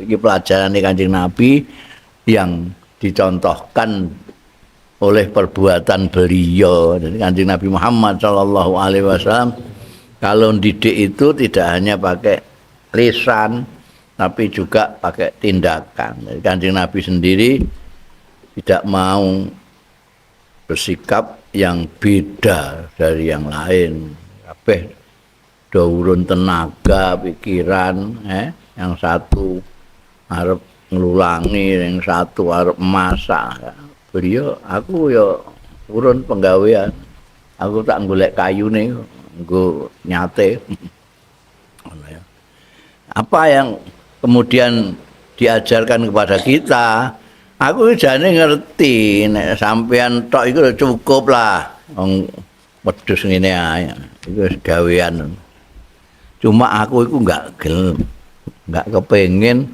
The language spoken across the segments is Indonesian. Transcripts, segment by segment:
Iki pelajaran Kanjeng Nabi yang dicontohkan oleh perbuatan beliau. Jadi Kanjeng Nabi Muhammad Shallallahu Alaihi Wasallam kalau didik itu tidak hanya pakai lisan, tapi juga pakai tindakan. Jadi Kanjeng Nabi sendiri tidak mau bersikap yang beda dari yang lain. Kabeh do urun tenaga, pikiran, yang satu arep ngelulangi, yang satu arep masak. Beliau, aku ya urun penggawean. Aku tak golek kayune nggo nyate. Apa yang kemudian diajarkan kepada kita, aku jane ngerti nek sampean tok iku cukup lah. Wong wedhus ngene ae. Iku wis gawean. Cuma aku iku enggak kepengin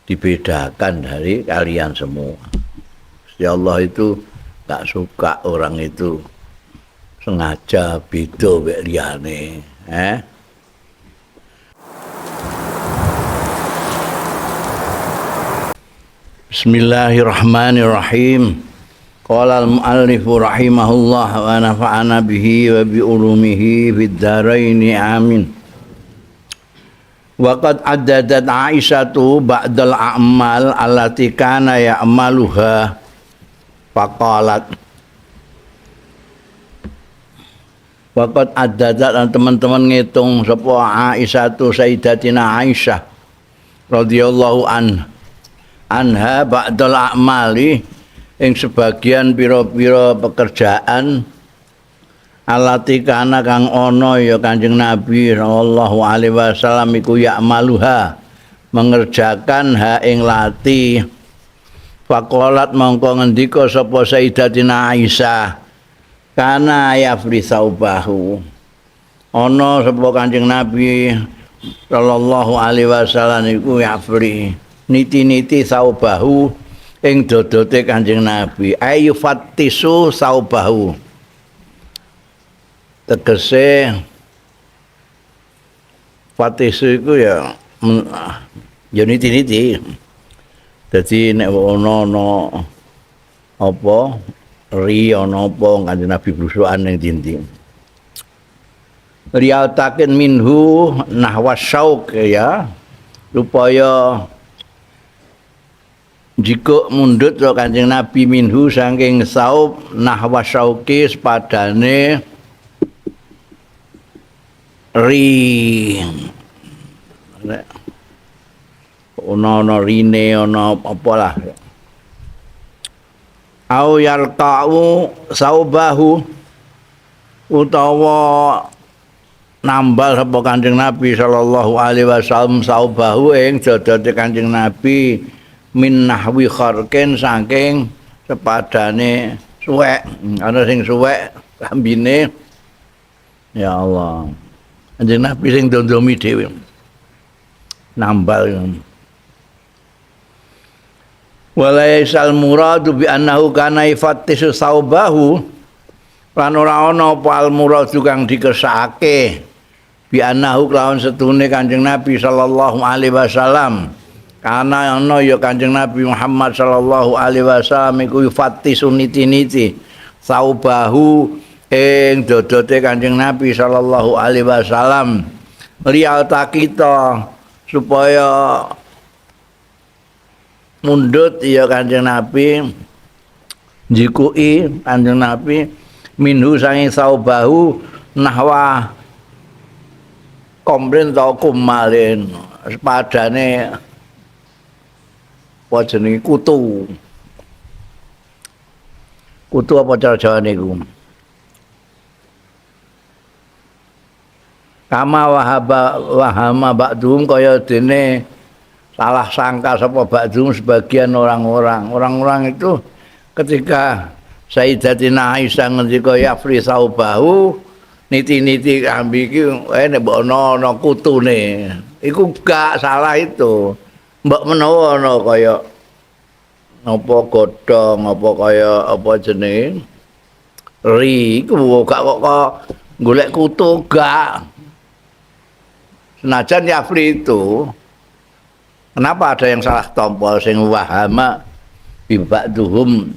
dibedakan dari kalian semua. Ya Allah itu enggak suka orang itu sengaja beda mek liyane, Bismillahirrahmanirrahim. Qala al-muallif rahimahullah wa nafa'ana bihi wa bi ulumihi fid dharain amin. Wa qad addadat Aisyatu ba'dal a'mal allati kana ya'maluha faqalat. Wa qad addadat, teman-teman ngitung sapa Aisyatu Sayyidatina Aisyah radhiyallahu anha ba'dal a'mali ing sebagian pira-pira pekerjaan alati kana kang ana ya Kanjeng Nabi sallallahu alaihi wasallam iku ya'maluha mengerjakan ha ing lati. Faqalat mongko ngendika sapa Sayyidatina Aisyah kana yafri saubahu, ana sapa Kanjeng Nabi sallallahu alaihi wasallam iku yafri niti-niti saubahu ing dodote Kanjeng Nabi. Ayu fattisu saubahu, tegese fattisu iku ya niti-niti. Dadi nek ana apa ri ana apa Kanjeng Nabi blusukan ning dinding. Riyautaken minhu nahwa syauq ya, supaya jika mundut so Kanjeng Nabi minhu saking saub nahwa syauqi sepadane ri ana rine ana apalah au yarqa'u saubahu, utawa nambal sapa Kanjeng Nabi sallallahu alaihi wasallam saubahu ing dodote Kanjeng Nabi min nahwi kharqin saking sepadane suwek. Ana sing suwek lambine ya Allah, Kanjeng Nabi sing dondomi dhewe nambal. Walaisal muradu bi annahu kana ifattisu saubahu, lan ora ana apa al muradu kang dikersake bi annahu lawan setune Kanjeng Nabi sallallahu alaihi wasallam karena ana ya Kanjeng Nabi Muhammad sallallahu alaihi wasallam iku ifattisu niti-niti saubahu ing dodote Kanjeng Nabi sallallahu alaihi wasallam liyata kita supaya mundut ya Kanjeng Nabi jikui Kanjeng Nabi minhu sange saubahu nahwa komplain ta kumalin sepadane apa jenenge kutu apa cara Jawa niku kama wahama ba'dhum kaya dene salah sangka sapa ba'dhum sebagian orang-orang itu ketika Sayyidatina Aisyah ngendika yafri saubahu niti-niti kambi iki nek mbok ana kutune iku gak salah itu. Mbak menawa ana kaya apa godhong apa kaya apa jenenge ri iku gak kok golek kutu, gak. Senajan yafri itu Kenapa ada yang salah tompo sing wahama bi ba'duhum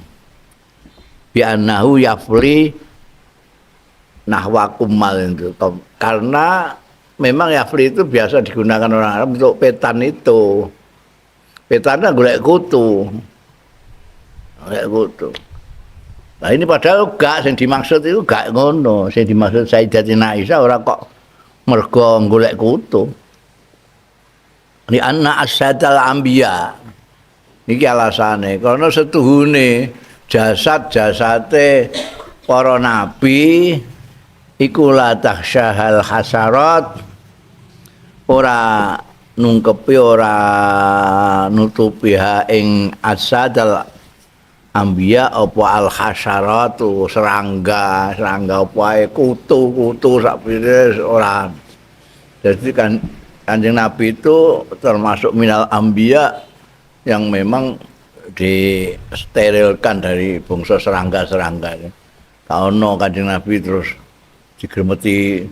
bi annahu yafli nahwa kumal itu. Karena memang yafli itu biasa digunakan orang Arab untuk petan itu. Petannya golek kutu. Golek kutu. Nah ini padahal gak sing dimaksud itu gak ngono. Sing dimaksud Sayyidatina Aisyah ora kok mergo golek kutu. Li anna asyadal anbiya. Niki alasane karena setuhune jasad-jasate para nabi iku la tahsyahal hasarat ora nungkepi ora nutupi ha ing asadal anbiya apa al hasaratu serangga apa ae kutu sapire ora. Jadi kan Kanjeng Nabi itu termasuk minal anbiya yang memang disterilkan dari bangsa serangga-serangga. Kaono Kanjeng Nabi terus digremeti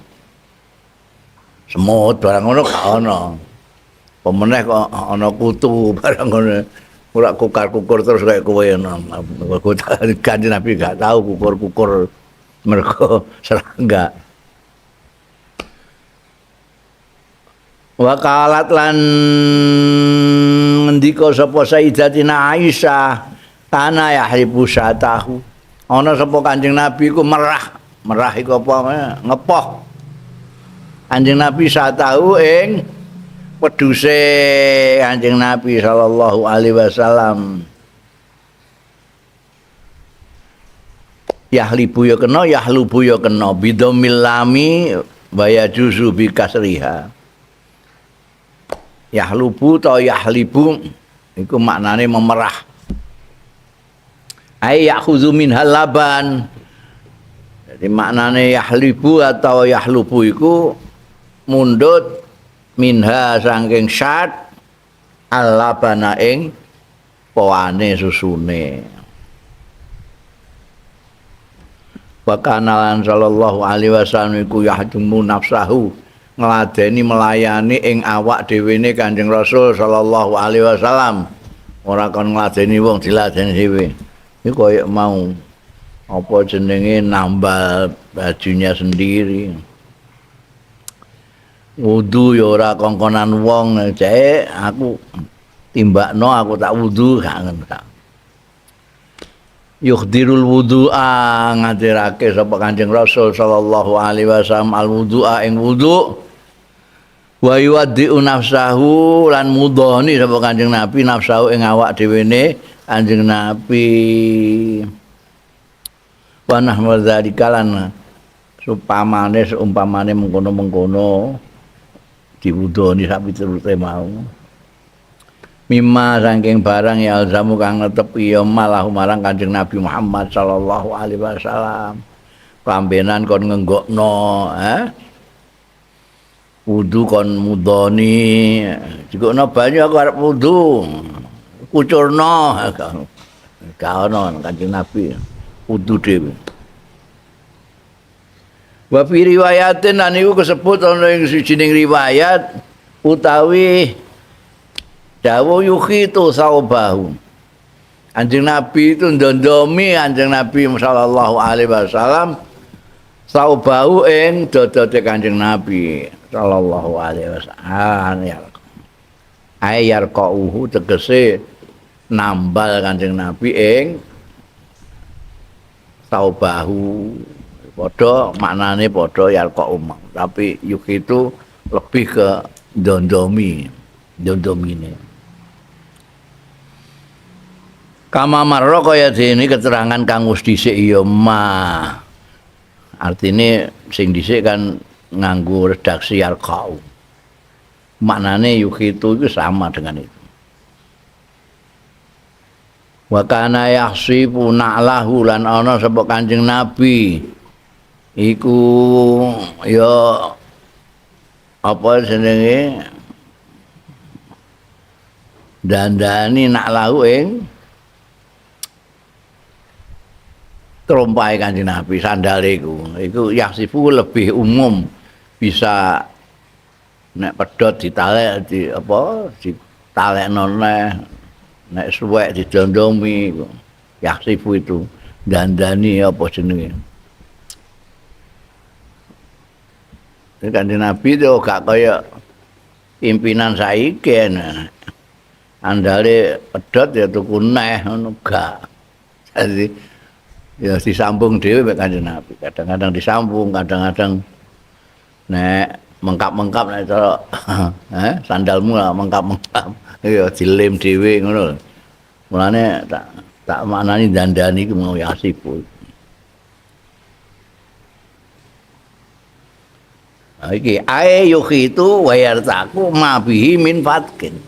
semut barang ngono kaono. Pemeneh kok ana kutu barang ngono. Ora kukar-kukur terus kayak kowe ngono. Kanjeng Nabi gak tahu kukur-kukur mergo serangga. Wakalat lan ngendika sapa Sayyidatina Aisyah kana yahribu satahu ana sapa Kanjeng Nabi iku merah iku apa ngepoh Kanjeng Nabi satahu ing wedhuse Kanjeng Nabi sallallahu alaihi wasallam yahlibu ya kena yahlubu ya kena bidomil lami wa yajuzu bi kasriha. Yahlubu atau yahlibu itu maknanya memerah. Ai ya'khudzu minhal laban. Jadi maknanya yahlibu atau yahlubu itu mundut minha saking syad al-labana ing poane susune. Wa kana sallallahu alaihi wasallam iku yahdumu nafsahu ngladeni melayani ing awak dhewene Kanjeng Rasul sallallahu alaihi wasallam. Ora kon ngladeni wong diladeni dhewe. Iki koyo mau apa jenenge nambal bajunya sendiri. Wudu ya ora kongkonan wong, cek aku timbakno aku tak wudu gak ngono. Yukhdirul wudu'a ngadirake sapa Kanjeng Rasul sallallahu alaihi wasallam al wudu'a ing wudu. Wa yuwaddi'u nafsahu lan mudhani sapa Kanjeng Nabi nafsahu ing awak dhewene Kanjeng Nabi. Wa nahmu dzalika lan seumpamane mengkono-mengkono diwudoni sak piturute mau. Mimma saking barang ya alzamu kang netepi ya malahu marang Kanjeng Nabi Muhammad sallallahu alaihi wasallam. Kambenan kon ngenggokno, wudu kon mudhoni, digokno banyu aku arep wudu. Kucurno gak ono Kanjeng Nabi wudu dhewe. Wa fi riwayatin lan iku kesebut ana ing sijining riwayat utawi dawuh yukhitu saubahu. Kanjeng Nabi itu ndondomi Kanjeng Nabi sallallahu alaihi wasallam saubahu ing dodote Kanjeng Nabi sallallahu alaihi wasallam. Ayar qauhu tegese nambal Kanjeng Nabi ing saubahu. Padha maknane padha yarqa umam, tapi yukhitu lebih ke dondomine. Kama marra kaya dene keterangan kang wis dhisik ya ma. Artine sing dhisik kan nganggo redaksi yarqau. Maknane yukhitu itu sama dengan itu. Wa kana yahsibu na'lahu lan ana sapa Kanjeng Nabi iku ya apa jenenge dandani na'lahu ing trompahe Kanjeng Nabi sandale iku yahsibu lebih umum bisa nek pedhot ditalek di apa talekno nek suwek didondomi yaksifu itu dandani apa jenenge. Kanjeng Nabi itu gak kaya pimpinan saiki andale pedhot ya tuku neh ngono gak. Jadi ya disambung dhewe mek Kanjeng Nabi. Kadang-kadang disambung, kadang-kadang nek mengkap-mengkap nek cara sandalmu lah mengkap-mengkap. Ya dilem dhewe ngono. Mulane tak maknani dandani ku mau yasifu. Iki ae yukhitu wa yartaku ma bihi min fatkin.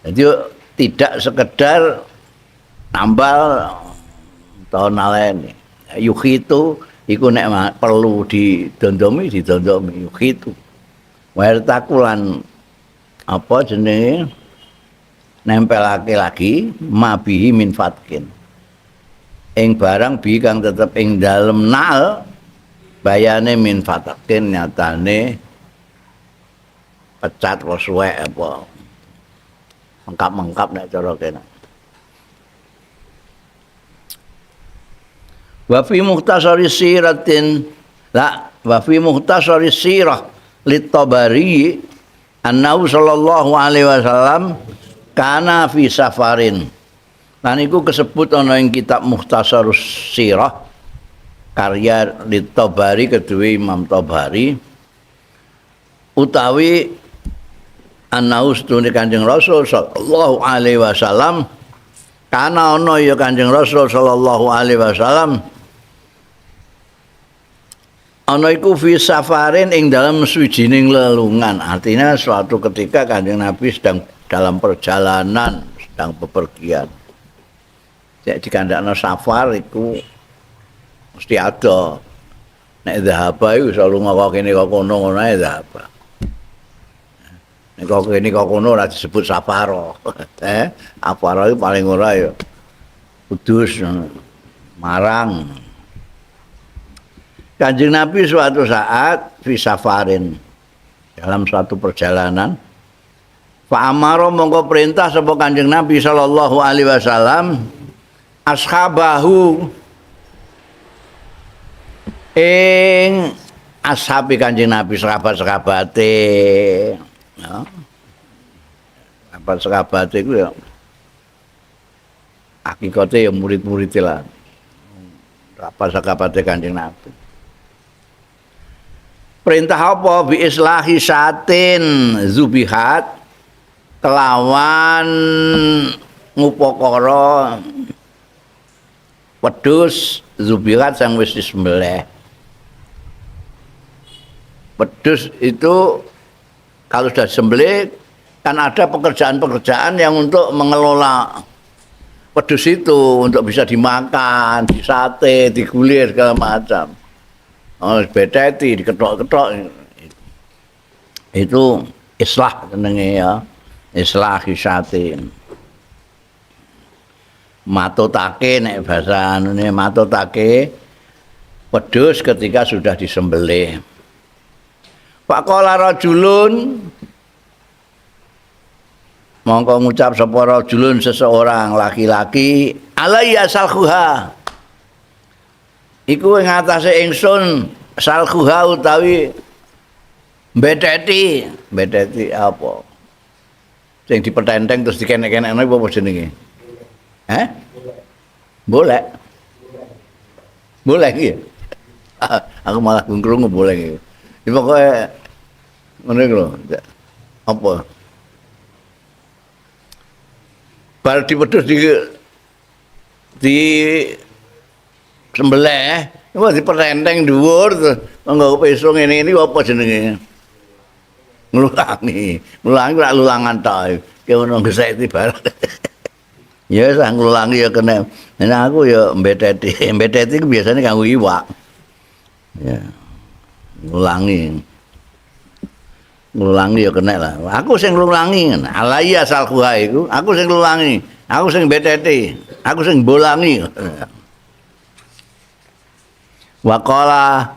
Jadi tidak sekedar nambal atau naleni. Yukhitu iku nek perlu didondomi yukhitu. Wa yartaku lan apa jenenge nempelake lagi ma bihi min fatkin. Ing barang bi kang tetep ing dalem nal bayane min fatakin nyatane pecat suwek apa mengkap-mengkap nek cara kene. Wa fi mukhtasari siratin wa fi mukhtasari sirah lit-Tabari annahu sallallahu alaihi wasallam kana fi safarin. Lan iku kesebut ana ing kitab Mukhtasarus Sirah karya Tabari kedua Imam Tabari utawi annahu stune Kanjeng Rasul sallallahu alaihi wasallam kana ana ya Kanjeng Rasul sallallahu alaihi wasallam ana iku fi safarin ing dalam suwijining lelungan. Artinya suatu ketika Kanjeng Nabi sedang dalam perjalanan, sedang bepergian. Jadi dikandakno safar iku mesti ada. Nek dhahaba iku iso lunga kok kene kok kono ngono ae dhahaba. Nek kok kene kok kono ora disebut safaro. Safaro iku paling ora ya Kudus Marang. Kanjeng Nabi suatu saat fi safarin dalam suatu perjalanan fa amara mongko perintah sapa Kanjeng Nabi sallallahu alaihi wasallam ashabahu ing ashabi Kanjeng Nabi sahabat-sahabate ya. Sahabat-sahabate iku ya hakikate ya murid-murid lah. Sahabat-sahabate Kanjeng Nabi. Perintah apa bi islahi satin zubihat kelawan ngupakara wedhus zubihat sang wis disembelih. Wedhus itu kalau sudah disembelih kan ada pekerjaan-pekerjaan yang untuk mengelola wedhus itu untuk bisa dimakan, disate, digulir segala macam. Oh, beteti, diketok-ketok. Itu islah jenenge ya. Islah hisatin. Matotake nek basa anune matotake wedhus ketika sudah disembelih. Faqala rajulun mongko ngucap sapa rajulun seseorang laki-laki alayya salkhuha. Iku ing atase ingsun salkhuha utawi beteti apa? Sing dipetenteng terus dikenek-kenekno apa jenenge? Boleh. Boleh iki. Aku malah krungu boleh iki. Ya pokoke ngene lho. Apa? Bar dipedhus di sembelih, wah dipetenteng dhuwur terus nggo peso ngene iki apa jenenge? Nglulangi rak lulangan tok. Ki ono geseti barang. Ya sang nglulangi ya kena. Nek aku ya mbeteti. Mbeteti ku biasane kanggo iwak. Ya. Nglulangi ya kena lah. Aku sing nglulangi. Alaiya salkuha iku, aku sing nglulangi. Aku sing mbeteti. Aku sing bolangi. Waqala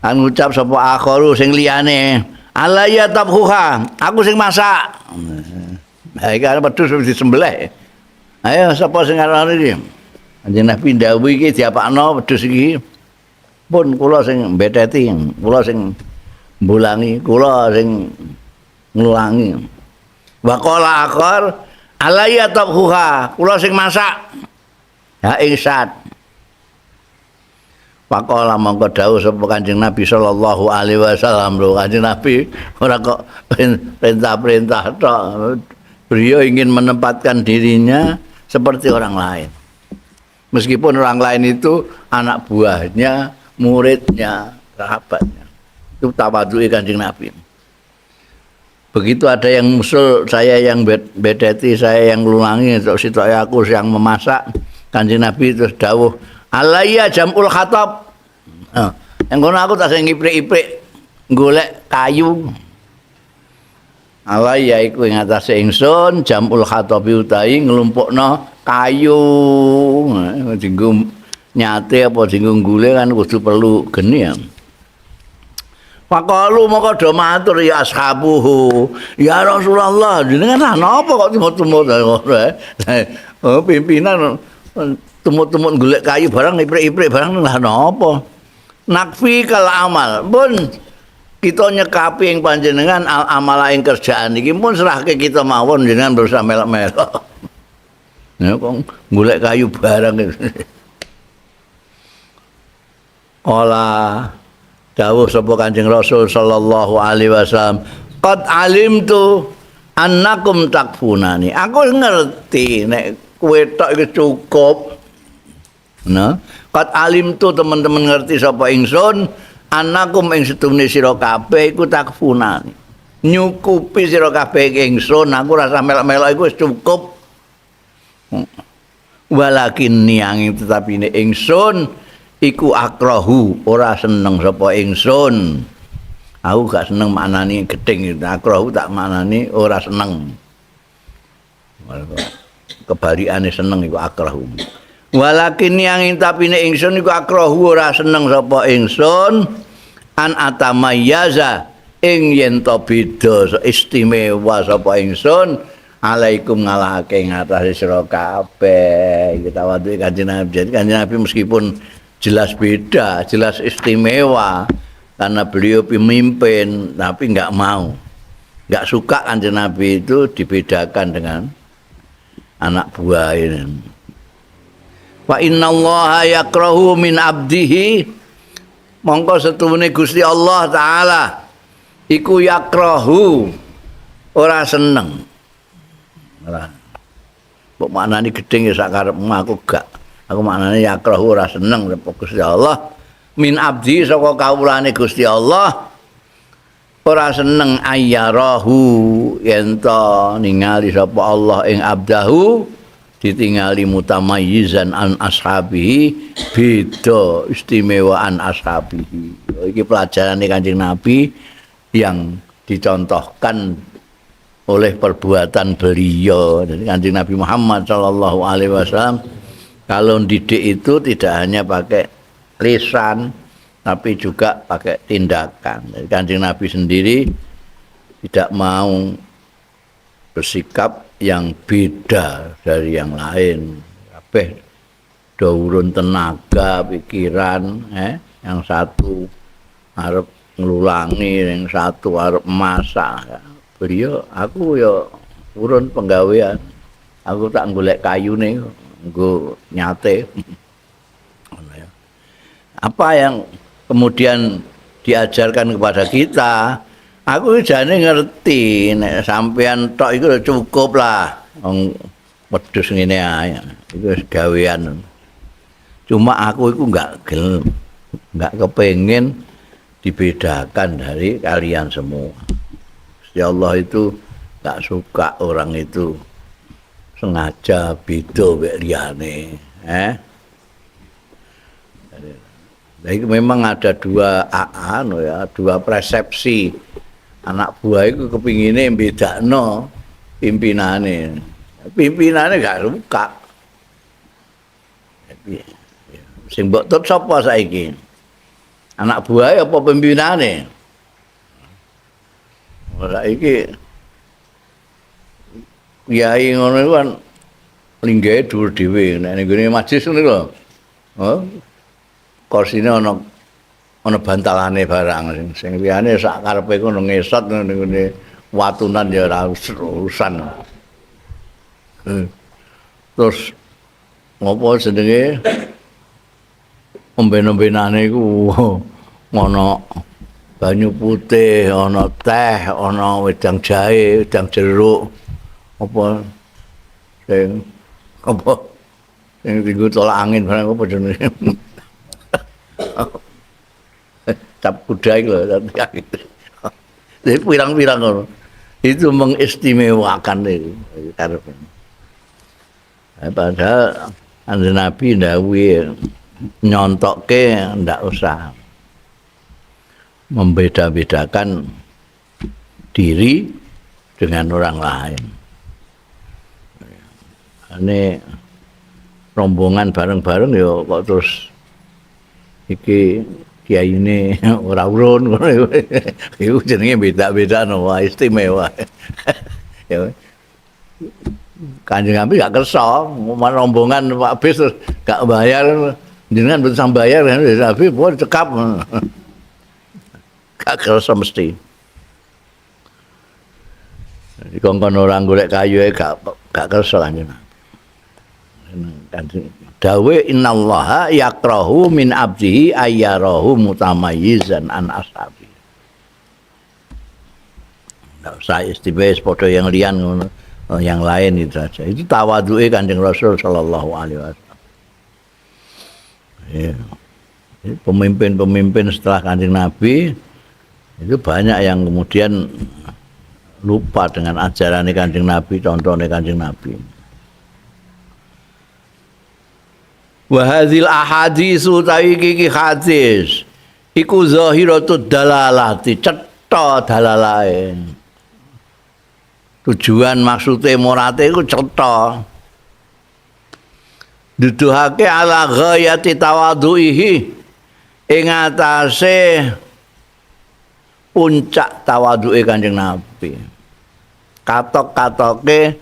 an ngucap sapa akharu sing liyane Alaya tabhuha, aku sing masak. Nah, iki arep wedhus wis disembelih. Ayo sapa sing ngarani iki? Kanjeng Nabi ndhawuhi iki diapakno wedhus iki. Pun kula sing mbetheti, kula sing mbulangi, kula sing nglulangi. Wa qala akhar alaya tabhuha, kula sing masak. Ha insat. Pakola mongko dawuh sapa Kanjeng Nabi sallallahu alaihi wasallam lho. Kanjeng Nabi ora kok perintah-perintah tok. Beliau ingin menempatkan dirinya seperti orang lain. Meskipun orang lain itu anak buahnya, muridnya, sahabatnya. Itu tawadhu'i Kanjeng Nabi. Begitu ada yang musul, saya yang bedeti, saya yang lulangi, sitok aku yang memasak. Kanjeng Nabi terus dawuh, alayya jam'ul khatab. Yang kono aku tak sing iprik-iprik golek kayu. Alayya iku ing atase ingsun jam'ul khatab utahi nglumpukno kayu. Dinggo nyate apa dinggo gule kan kudu perlu geni ya. Faqalu moko do matur ya ashabuhu. Ya Rasulullah, jenengan napa kok tumut-tumut oh pimpinan tumut-tumut golek kayu barang iprik-iprik barang lah napa. Nakfi kal amal. Pun kita nyekapi ing panjenengan al amala ing kerjaan iki pun serahke kita mawon jenengan berusaha melok-melok. Ya kok golek kayu barang itu. Ola dawuh sapa Kanjeng Rasul sallallahu alaihi wasallam, qad alimtu annakum takfunani. Aku ngerti nek kowe tok iki cukup. Nah, qad alimtu teman-teman ngerti sapa ingsun annakum ing sedune sira kabeh iku takfunani. Nyukupi sira kabeh ingsun, aku rasa melok-melok iku wis cukup. Walakin niang tetapi ne ingsun iku akrahu ora seneng sapa ingsun. Aku gak seneng maknane gedeng, akrahu tak maknane ora seneng. Kebalikane seneng iku akrahu. Walakin yang tapine ingsun iku akrahu ora seneng sapa ingsun an atamayyaza ing yen to beda istimewa sapa ingsun alaikum ngalahake ngatasi sira kabeh. Iki tawadhu Kanjeng Nabi. Jadi Kanjeng Nabi meskipun jelas beda, jelas istimewa karena beliau pemimpin, tapi nggak mau, nggak suka Kanjeng Nabi itu dibedakan dengan anak buah ini. Wa innallaha yakrahu min abdihi, mongko setune Gusti Allah taala iku yakrahu ora seneng. Ora. Mbok maknane gedeng ya sak karepmu, aku gak. Aku maknane yakrahu ora seneng Gusti Allah min abdi saka kawulane Gusti Allah ora seneng ayyarahu yen to ningali sapa Allah ing abdahu ditingali mutamayyizan an ashabihi beda istimewaan ashabihi. Iki pelajaran Kanjeng Nabi yang dicontohkan oleh perbuatan beliau. Jadi Kanjeng Nabi Muhammad sallallahu alaihi wasallam kalau didik itu tidak hanya pakai lisan, tapi juga pakai tindakan. Jadi Kanjeng Nabi sendiri tidak mau bersikap yang beda dari yang lain. Kabeh do urun tenaga, pikiran, yang satu arep nglulangi, yang satu arep masak. Beliau, aku ya urun penggawean. Aku tak golek kayune nggo nyate. Apa yang kemudian diajarkan kepada kita, aku jane ngerti nek sampean tok iku cukup lah. Wong wedhus ngene ae. Iku wis gawean. Cuma aku iku enggak kepengin dibedakan dari kalian semua. Gusti Allah itu enggak suka orang itu sengaja beda wek liyane, Jadi memang ada dua dua persepsi. Anak buah itu kepingine bedakno pimpinane. Pimpinane gak suka. Jadi sing mbok tut sapa saiki? Anak buah apa pimpinane? Saiki kiai ngono iku kan linggahe dhuwur dhewe nek ning gone majlis ngono lho. Oh. Kursine ana bantalane barang sing liyane sak karepe kono ngesot ning ngene watunan ya ora urusan. Terus ngopo jenenge omben-ombenane iku ana banyu putih, ana teh, ana wedang jahe, wedang jeruk. Apa sing dienggo tolak angin barang apa jenenge. Cap kuda itu loh, jadi pirang-pirang ngono. Itu mengistimewakan itu. Padahal Nabi ndawuhi nyontokke ndak usah membeda-bedakan diri dengan orang lain. Ini rombongan bareng-bareng ya kok terus iki kiai ini ora urun ngono iku jenenge beda-beda no istimewa. Ya Kanjeng Nabi gak kersa, rombongan Pak Bis gak bayar, jenengan mboten sang bayar, Nabi pun cekap. Gak kersa mesti. Jadi kongkon orang golek kayu gak kersa Kanjeng Nabi. Dawe innallaha yakrahu min abdihi ayyarahu mutamayyizan an ashabi. Ndak usah istimewa padha yang liyan ngono. Yang lain itu saja. Itu tawadhu'e Kanjeng Rasul sallallahu alaihi wasallam. Ya. Pemimpin-pemimpin setelah Kanjeng Nabi itu banyak yang kemudian lupa dengan ajaran Kanjeng Nabi, contohnya Kanjeng Nabi. Wa hadzal ahaditsu iki hadis iku zahiratud dalalati cetha dalalae. Tujuan maksudnya murate iku cetha. Duduhake ala ghayati tawadhuihi ing atase puncak tawadhuke Kanjeng Nabi. Katok-katoke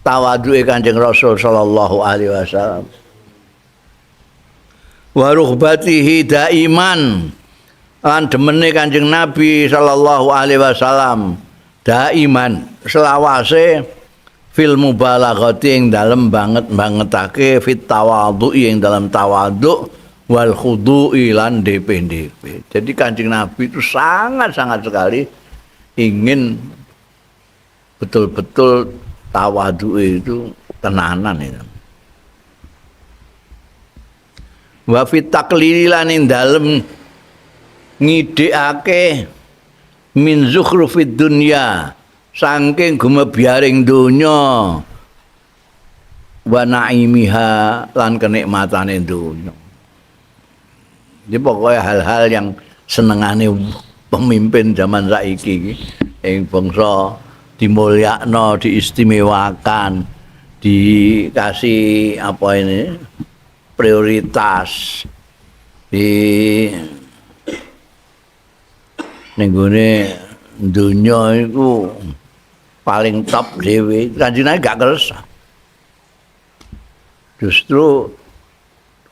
tawadhuke Kanjeng Rasul sallallahu alaihi wasallam. Wa ruhbatihi daiman lan demene Kanjeng Nabi sallallahu alaihi wasallam daiman selawase fil mubalaghati ing dalem bangetake fit tawadhu ing dalam tawadhu wal khudu'i lan DP. Jadi Kanjeng Nabi itu sangat-sangat sekali ingin betul-betul tawadhu itu tenanan itu. Wa fit taqlili lan ing dalem ngidhekake min zukhrufid dunya saking gumebiaring donya wa naimiha lan kenikmatane donya. Jadi pokoknya hal-hal yang senengane pemimpin zaman saiki ing bangsa dimulyakno, diistimewakan, dikasih apa ini prioritas di ning gone dunya iku paling top dhewe. Kanjeng Nabi gak kersa. Justru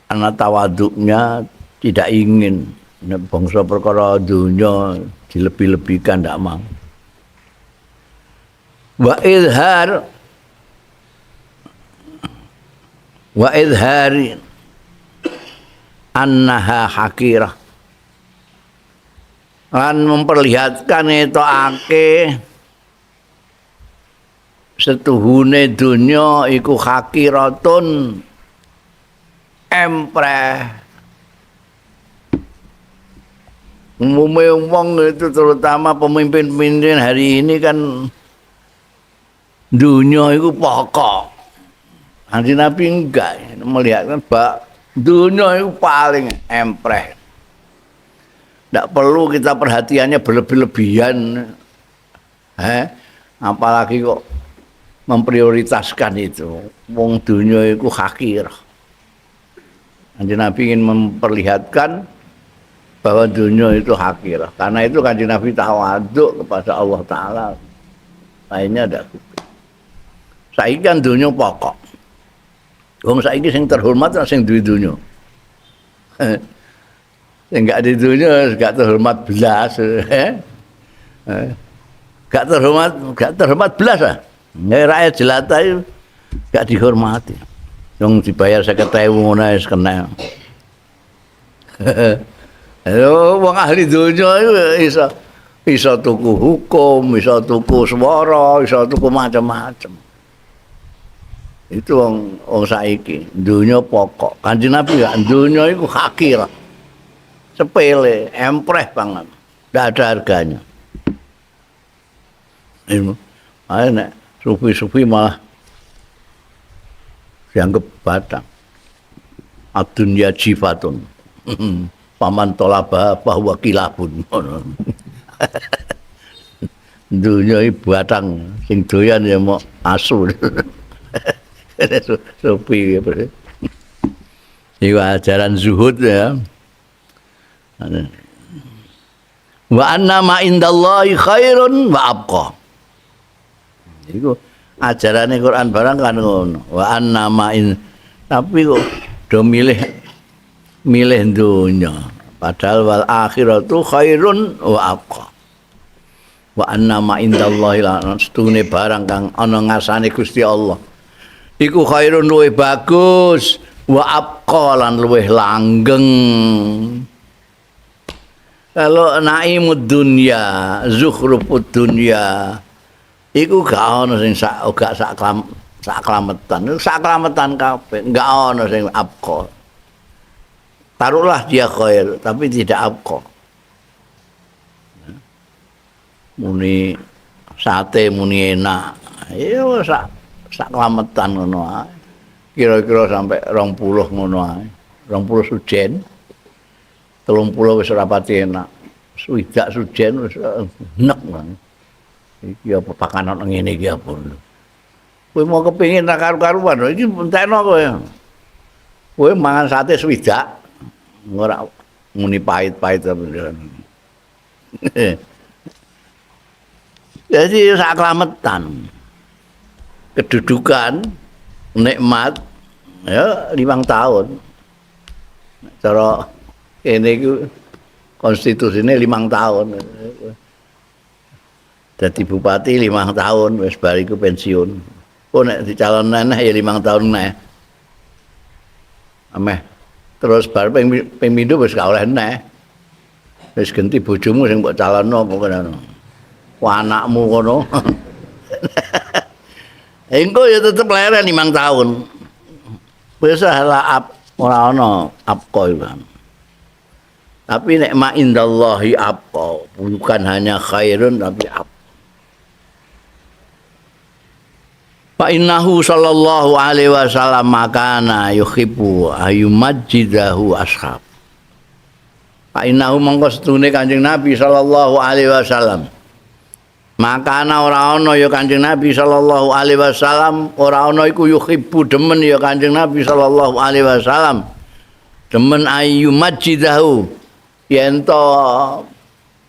karena tawaduknya tidak ingin bangsa perkara dunya dilebih-lebihkan, ndak mau. Wa idhari annaha hakirah lan memperlihatkan etokake setuhune dunya iku hakiratun empreh. Umumnya wong itu terutama pemimpin-pemimpin hari ini kan dunia itu pokok. Kanjeng Nabi enggak melihatkan bahwa dunia itu paling empreh. Tidak perlu kita perhatiannya berlebih-lebihan. Apalagi kok memprioritaskan itu. Wong dunia itu hakir. Kanjeng Nabi ingin memperlihatkan bahwa dunia itu hakir. Karena itu Kanjeng Nabi tawaduk kepada Allah Ta'ala. Lainnya ada. Saiki kan dunia pokok. Wong saiki sing terhormat sing duwe dunia. Sing gak di dunia gak terhormat belas. Gak terhormat belas lah. Rakyat jelata itu gak dihormati. Yang dibayar 50.000 ngono wis kena. Wong ahli dunia itu iso tuku hukum, iso tuku swara, iso tuku macam-macam. Itu wong saiki, dunia pokok. Kanjeng Nabi ya, dunia itu hakir. Sepele, empreh banget. Tidak ada harganya. Ini nek sufi-sufi malah dianggap batang. Ad-dunya jifatun. Paman tolaba bahwa kilabun. Dunia iki batang sing doyan ya mau asu. Sufi gitu. Iku ajaran zuhud ya. Wa anna ma indallahi khairun wa abqa. Iku ajarane Quran barang kan ngono. Wa anna ma in tapi kok do milih dunya. Padahal wal akhiratu khairun wa abqa. Wa anna ma indallahi lan setune barang kang ana ngarsane Gusti Allah. Iku khairun luwih bagus wa abqa lan luwih langgeng. Kalau naimud dunya, zukhrufud dunya iku gak ana sing sak klametan kabeh, gak ana sing abqa. Taruhlah dia khair, tapi tidak abqa. Muni sate muni enak. Ya sak klametan ngono ae. Kira-kira sampai 20 ngono ae. 20 sujen. 30 wis ora pati enak. Swidak sujen wis enek banget. Iki apa pakanan ngene iki apa. Kowe mau kepengin tak karu-karuan, iki entekno kowe. Kowe mangan sate swidak ora muni pahit-pahit apa. Jadi sak klametan. Kedudukan nikmat ya 5 tahun. Cara ini konstitusinya 5 tahun. Jadi bupati 5 tahun, wis bariku pensiun. Oh nek dicalon neh ya 5 tahun neh. Ameh terus bar ping pindho wis gak oleh neh. Wis ganti bojomu sing mbok calonno apa ngono. Wah anakmu ngono. Engko ya tetep leren 5 tahun. Wis lah ora ana abqa iku. Tapi nek ma indallahi abqa, bukan hanya khairun tapi abqa. Fa innahu sallallahu alaihi wasallam makana yuhibbu ayumajjidahu ashab. Fa innahu mongko setune Kanjeng Nabi sallallahu alaihi wasallam. Makana ora ana ya Kanjeng Nabi sallallahu alaihi wasallam, ora ana iku yuhibbu demen ya Kanjeng Nabi sallallahu alaihi wasallam. Demen ayumajjidahu yen to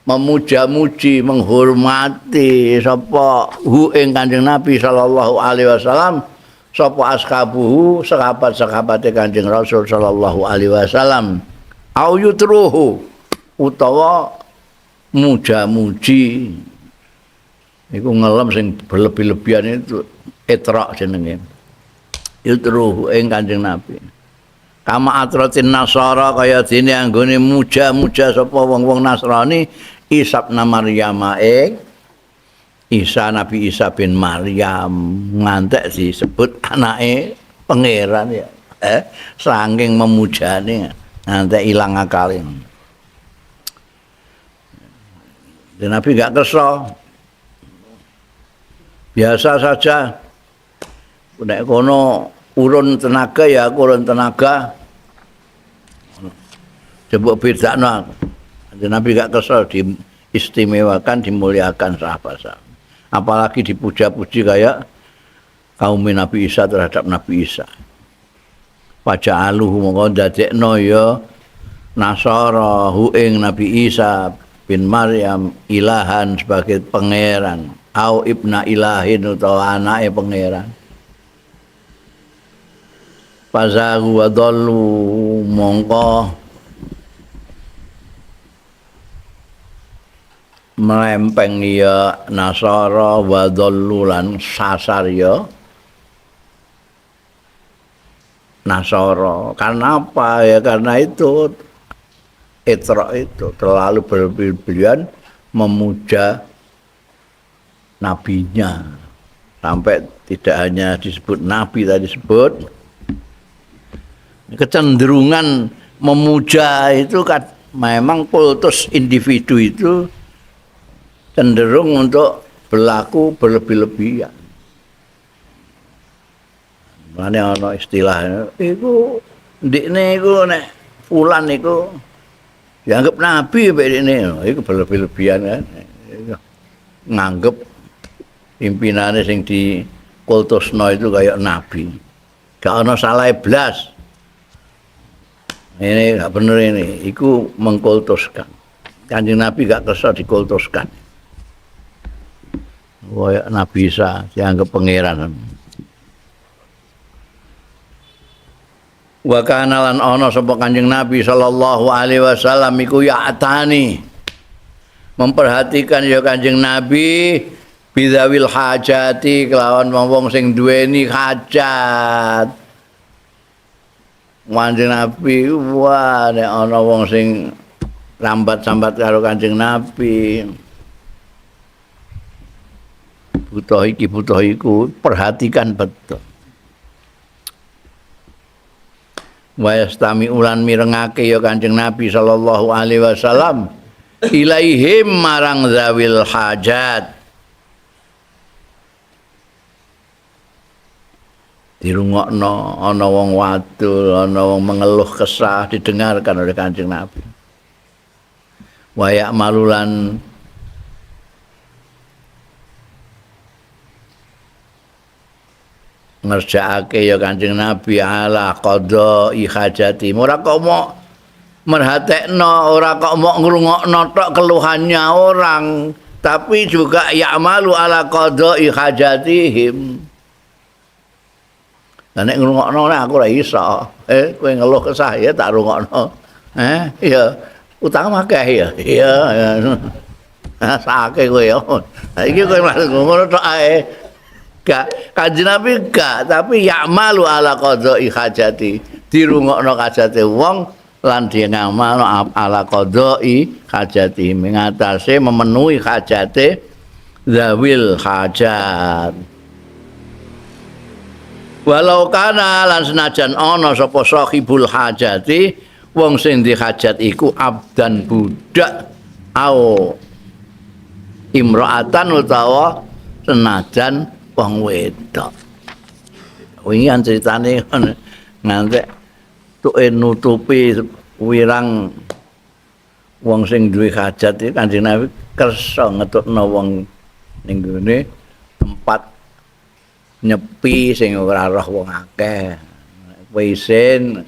memuja-muji, menghormati sapa hu ing Kanjeng Nabi sallallahu alaihi wasallam, sapa ashabuhu, sahabat-sahabate Kanjeng Rasul sallallahu alaihi wasallam. Au yutruhu utawa muja-muji. Iku ngelem sing berlebih-lebihan itu itrak jenenge. Yutruhu ing Kanjeng Nabi. Kama atratin nasara kaya dene anggone muja-muja sapa wong-wong Nasrani Isa bin Maryam Isa Nabi Isa bin Maryam ngantek disebut anake pangeran ya. Saking memujane ngantek ilang akale. Dan Nabi gak kersa. Biasa saja. Nek kono urun tenaga ya aku urun tenaga. Coba bedakno. Nabi gak kesel diistimewakan, dimuliakan sahabat. Apalagi dipuja-puji kayak kaum Nabi Isa terhadap Nabi Isa. Waja'aluhu mongko dadekno ya Nasara hu ing Nabi Isa bin Maryam ilahan sebagai pangeran au ibna ilahin utawa anake pangeran. Fazahu wa dallu mongko melempeng ya Nasara wa dallu lan sasar ya Nasara. Karena apa ya? Karena itu Isra itu terlalu berlebihan memuja nabinya sampai tidak hanya disebut nabi tadi disebut kecenderungan memuja itu kan memang kultus individu itu cenderung untuk berlaku berlebih-lebihan. Mana ana istilahnya iku ndikne iku nek fulan iku dianggap nabi ini, itu berlebih-lebihan kan, nganggep pimpinannya sing di kultusno itu kayak nabi, gak ada salah blas, ini gak bener ini, itu mengkultuskan, Kanjeng Nabi gak kersa dikultuskan, kayak Nabi Isa dianggap pangeran. Wa kana lan ana sapa Kanjeng Nabi sallallahu alaihi wasallam iku ya'tani memperhatikan ya Kanjeng Nabi bidzawil hajati kelawan wong sing duweni hajat. Kanjeng Nabi wah nek ana wong sing lambat-sambat karo Kanjeng Nabi butuh iki butuh iku perhatikan betul. Wa yastami ulan mirengake ya Kanjeng Nabi sallallahu alaihi wasallam ilaihim marang zawil hajat dirungokno ana wong wadul ana wong mengeluh kesah didengarkan oleh Kanjeng Nabi wa ya'malulan ngerjaake ya Kanjeng Nabi ala qadha'i hajati. Ora kok mok merhatekno, ora kok mok ngrungokno tok keluhannya orang, tapi juga ya'malu ala qadha'i hajatihim. Lah nek ngrungokno aku ora iso. Kowe ngeluh kesah ya tak rungokno. Ya utang akeh ya. Iya. Sakake kowe ya. Iki kowe malah ngono tok ae. Gak Kanjeng Nabi gak, tapi ya'malu ala qadha'i hajati, dirungokno hajate wong lan dia ngamalno ala qadha'i hajati, mengatasi memenuhi hajate zawil hajat. Walau kana lan senajan ana sapa sahibul hajati, wong sing di hajat iku abdan budak au imra'atan utawa senajan wong wedok. Wingi ceritane ngantek tuke nutupi wirang wong sing duwe hajat iki Kanjeng Nabi kersa ngetutno wong ning gone tempat nyepi sing ora roh wong akeh. Kowe isin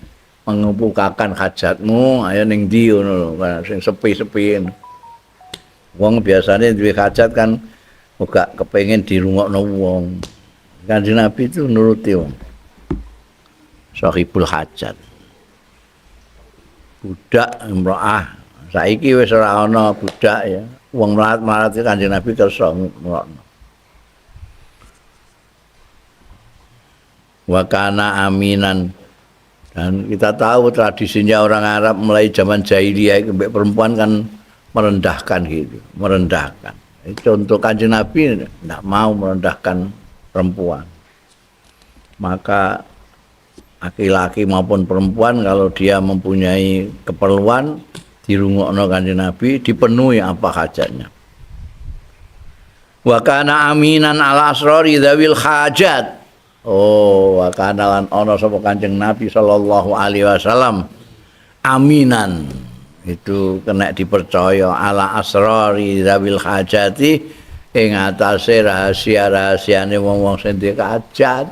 mengumpulkan hajatmu ayo ning ndi ngono lho, sing sepi-sepi. Wong biasanya duwe hajat kan uga kepengin dirungokno wong. Kanjeng Nabi itu nuruti wong. Sahibul hajat. Budak imro'ah. Saiki wis ora ana budak ya. Wong melarat Kanjeng Nabi kersa ngrungokno. Wa kana aminan. Dan kita tahu tradisinya orang Arab mulai zaman jahiliyah perempuan kan merendahkan gitu, merendahkan. Contoh Kanjeng Nabi tidak mau merendahkan perempuan. Maka laki-laki maupun perempuan kalau dia mempunyai keperluan dirungokno Kanjeng Nabi, dipenuhi apa hajatnya. Wa kana aminan ala asrari dzawil hajat. Oh, wa kana lan ana sapa Kanjeng Nabi sallallahu alaihi wasallam aminan. Itu kena dipercaya ala asrari zawil hajati ing atase rahasia-rahasiane wong-wong sing duwe hajat.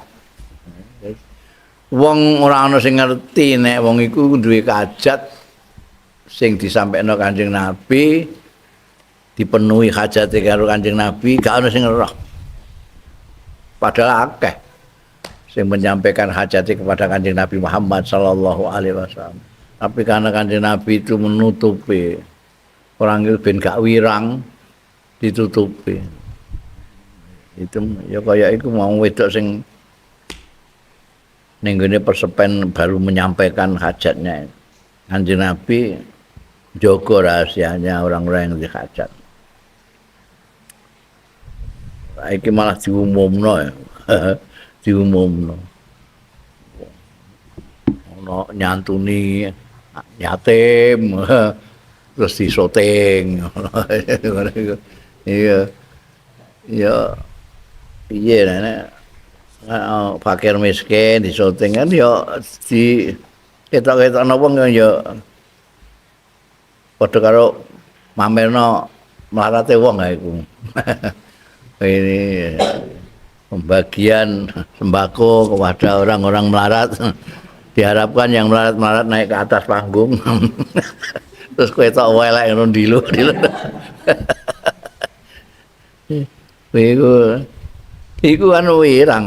Wong ora ana sing ngerti nek wong iku duwe hajat sing disampaikno Kanjeng Nabi dipenuhi hajate karo Kanjeng Nabi gak ana sing ngeroh. Padahal akeh sing menyampaikan hajate kepada Kanjeng Nabi Muhammad sallallahu alaihi wasallam. Tapi karena Kanjeng Nabi itu menutupi, orang itu ben gak wirang ditutupi. Itu ya kayak iku mau wedok sing ning gone persepen baru menyampaikan hajatnya. Kanjeng Nabi jaga rahasianya orang-orang yang dihajat. Iki malah diumumno ya. Diumumno. Ono nyantuni yatim terus disoting. Iya. Ya piye nek fakir miskin disoting kan ya di ketok-ketok napa ya padha karo mamerno mlarate wong ha iku. Ini pembagian sembako kepada orang-orang melarat. Diharapkan yang melarat-melarat naik ke atas panggung. Terus kowe tok welek ngono dilu. Iku kan wirang.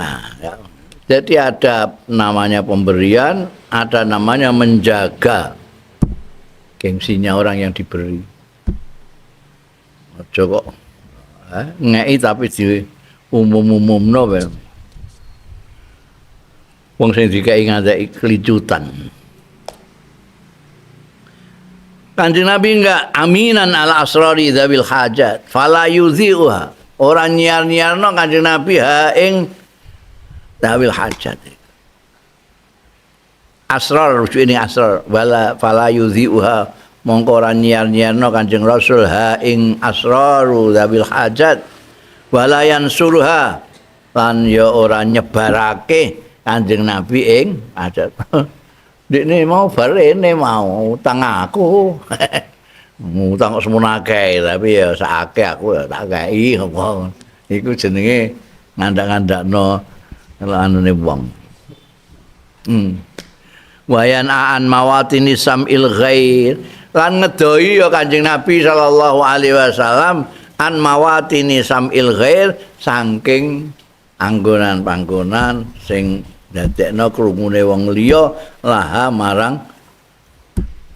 Jadi ada namanya pemberian, ada namanya menjaga gengsinya orang yang diberi. Aja kok ngeki tapi di umum-umumno wae. Wong sing dikai ngandhaki kelicutan. Kanjeng Nabi enggak aminan ala asrari dzawil hajat, fala yudhi'uha. Ora nyiar-nyiarno Kanjeng Nabi ha ing dzawil hajat. Asrar rujuk ini asrar, wala fala yudhi'uha. Mongko ora nyiar-nyiarno Kanjeng Rasul ha ing asraru dzawil hajat, wala yansurha. Lan ya ora nyebarake Kanjeng Nabi ing hajat. Dekne mau barene mau utang aku. Utang kok semono akeh tapi ya sakake aku ya tak kei apa. Iku jenenge ngandak-ngandakno anune wong. Wayan aan mawatini samil ghair lan ngedoi ya Kanjeng Nabi sallallahu alaihi wasallam an mawatini samil ghair saking anggonan-panggonan sing dadekno krungune wong liya laha marang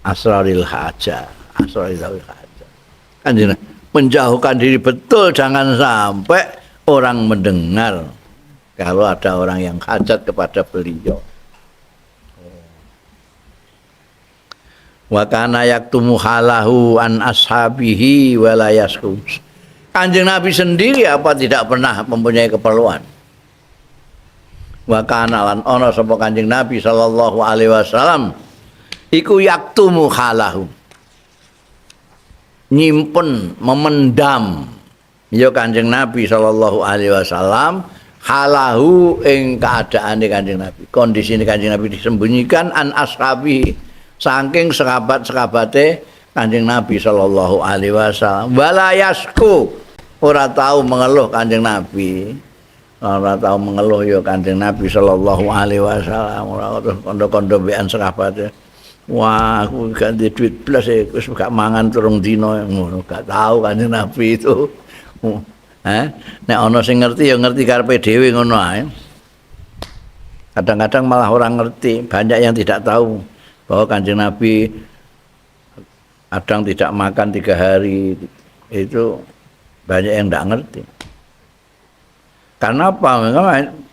asraril hajah, asraril hajah. Kanjeng menjauhkan diri betul, jangan sampai orang mendengar kalau ada orang yang hajat kepada beliau. Wa kana yaktumu halahu an ashabihi wa la yaskum. Kanjeng Nabi sendiri apa tidak pernah mempunyai keperluan. Wa kana lan ana sapa Kanjeng Nabi sallallahu alaihi wasallam iku yaktumu halahu. Nyimpen, memendam ya Kanjeng Nabi sallallahu alaihi wasallam halahu ing keadaane Kanjeng Nabi. Kondisine Kanjeng Nabi disembunyikan an ashabi saking sahabat-sahabate Kanjeng Nabi sallallahu alaihi wasallam. Wala yasku ora tahu mengeluh Kanjeng Nabi. Ora tahu mengeluh ya Kanjeng Nabi sallallahu alaihi wasallam. Ora kondo-kondo bekan sahabate. Wah, aku ganti duit plus wis gak mangan turung dina ngono. Gak tahu Kanjeng Nabi itu. Nek ana sing ngerti ya ngerti karepe dhewe ngono ae. Kadang-kadang malah orang ngerti, banyak yang tidak tahu bahwa Kanjeng Nabi kadang tidak makan 3 hari, itu banyak yang tidak ngerti. Karena apa?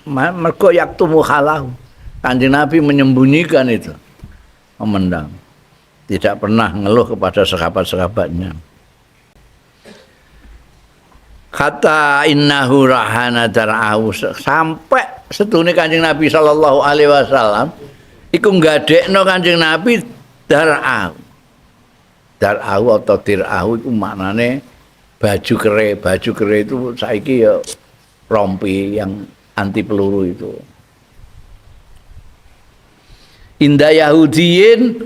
Mergo yaktumu halahu. Kanjeng Nabi menyembunyikan itu, memendam, tidak pernah ngeluh kepada sahabat-sahabatnya. Kata innahu rahana dar'ahu, sampai setune Kanjeng Nabi sallallahu alaihi wasallam iku nggadekno Kanjeng Nabi dar'ahu. Dar'ahu atau dir'ahu itu maknane baju kere. Baju kere itu saiki ya rompi yang anti peluru itu. Indah Yahudiyin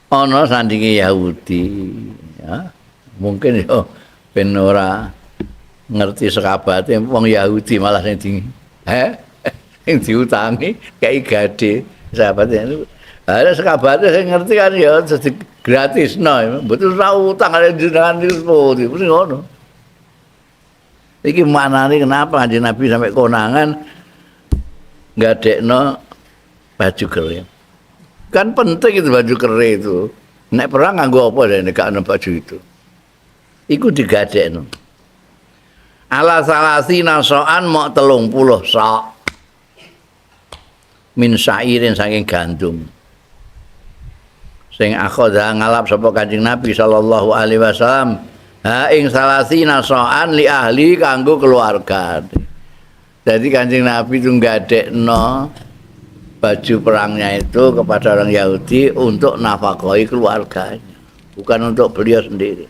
ana sandinge Yahudi, ya. Mungkin ya ben ora ngerti sekabate wong Yahudi malah sing sing diutangi kayak gade sahabatnya itu Ada sekabate sing ngerti kan ya dadi gratis betul ora utang ada jenengan niku mesti ngono. Iki maknane kenapa Kanjeng Nabi sampai konangan ngadekno baju kering. Kan penting itu baju kering itu. Nek perang nganggo apa deh nek baju itu. Iku digadekno. Ala salasina so'an mok 30 sok. Min syairin saking gandum. Sing akhadha ngalap sapa Kanjeng Nabi sallallahu alaihi wasallam ha ing salasina so'an li ahli kanggo keluarga. Jadi Kanjeng Nabi itu ngadekno baju perangnya itu kepada orang Yahudi untuk nafkahi keluarganya, bukan untuk beliau sendiri.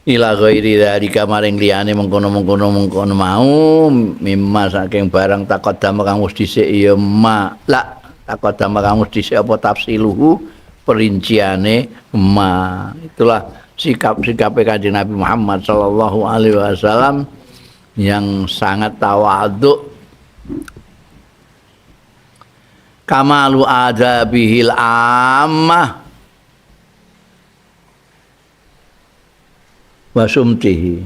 Ila ghairi dzalika maring liyane mengkono mau mimma saking barang taqaddama kang wis dhisik ya ma la taqaddama kang wis dhisik apa tafsiluhu perinciane ma. Itulah sikap-sikape Kanjeng Nabi Muhammad sallallahu alaihi wasallam yang sangat tawadhu. Kamalu adabihil ammah wasumtihi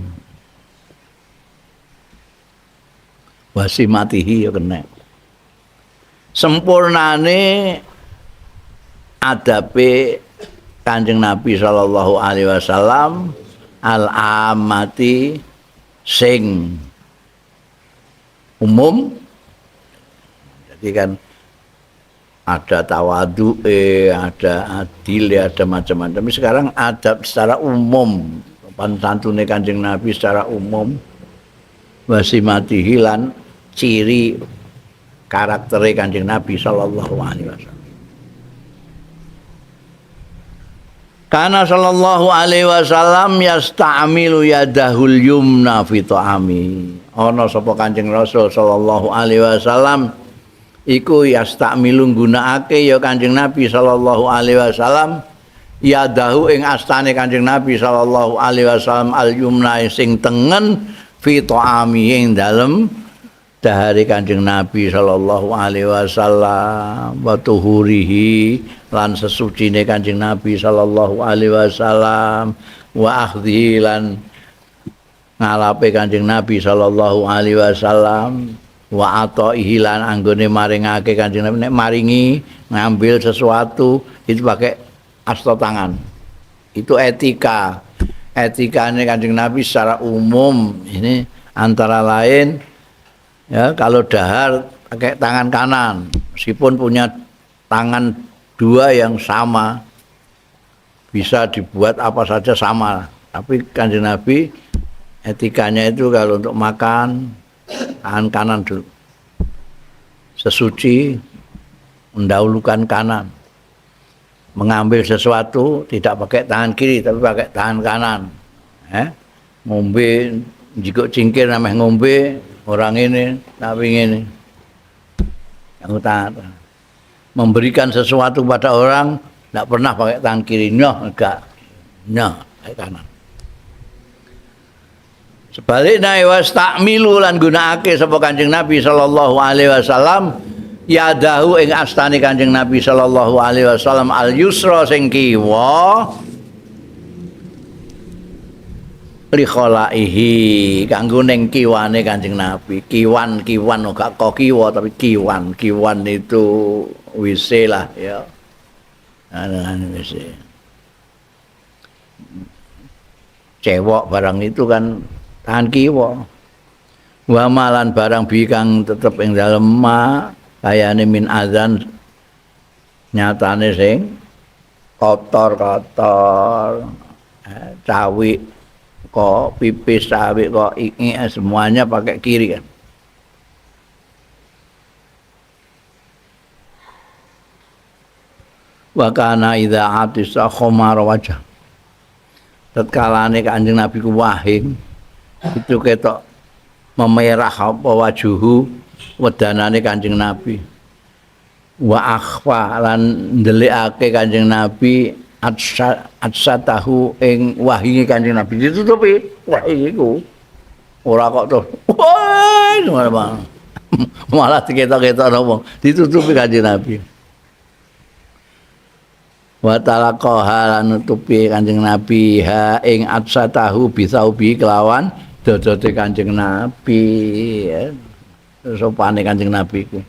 wasimatihi ya kena sempurnane adabe Kanjeng Nabi sallallahu alaihi wasallam al amati sing umum. Jadi kan ada tawadu, ada adil, ada macam-macam. Tapi sekarang adab secara umum, pantune Kanjeng Nabi secara umum, wasimati hilan ciri karakter Kanjeng Nabi sallallahu alaihi wasallam. Karena sallallahu alaihi wasallam yasta'milu yadahul yumna fi ta'ami. Ana sapa Kanjeng Rasul sallallahu alaihi wasallam iku yasta'milu nggunakake ya Kanjeng Nabi sallallahu alaihi wasallam yadahu ing astane Kanjeng Nabi sallallahu alaihi wasallam al yumna sing tengen fi ta'ami ing dalem dahare Kanjeng Nabi sallallahu alaihi wasallam wa tuhurihi lan sesucine Kanjeng Nabi sallallahu alaihi wasallam wa akhdhi lan ngalape Kanjeng Nabi sallallahu alaihi wasallam wa ataihi lan anggone maringake Kanjeng Nabi nek maringi ngambil sesuatu itu pakai asta tangan. Itu etika. Etikane Kanjeng Nabi secara umum ini antara lain ya kalau dahar pakai tangan kanan meskipun punya tangan dua yang sama bisa dibuat apa saja sama, tapi Kanjeng Nabi etikanya itu kalau untuk makan tangan kanan dulu, sesuci mendahulukan kanan, mengambil sesuatu tidak pakai tangan kiri tapi pakai tangan kanan, ngombe jika cingkir namanya ngombe orang ini tapi ini yang utama memberikan sesuatu pada orang tidak pernah pakai tangan kiri, enggak, pakai kanan. Sebaliknya wasta'milu lan gunakake sapa Kanjeng Nabi sallallahu alaihi wasallam yadahu ing astane Kanjeng Nabi sallallahu alaihi wasallam al yusra sing kiwa li khalaihi kanggo ning kiwane Kanjeng Nabi. Kiwan gak kok kiwa tapi kiwan itu WC lah ya. Anu WC. Cewek barang itu kan tangan kiwa. Wa malan barang bi kang tetep ing dalem ma kayane min azan nyatane sing kotor-kotor cawik kok pipis cawik kok iki semuanya pakai kiri kan. Wa kana idza atisa khamar wajah. Tatkalane Kanjeng Nabi ku wahing itu ketok memerah apa wajuhu wedanane Kanjeng Nabi. Wa akhfa lan ndelikake Kanjeng Nabi atsatahu ing wahinge Kanjeng Nabi ditutupi wahing iku. Ora kok terus wah ngono. Malah diketok-ketok wong, ditutupi Kanjeng Nabi. Wa talaqaha lan nutupi Kanjeng Nabi ha ing atsatahu bisaubi kelawan dodote Kanjeng Nabi. Ya. Sopane Kanjeng Nabi ku.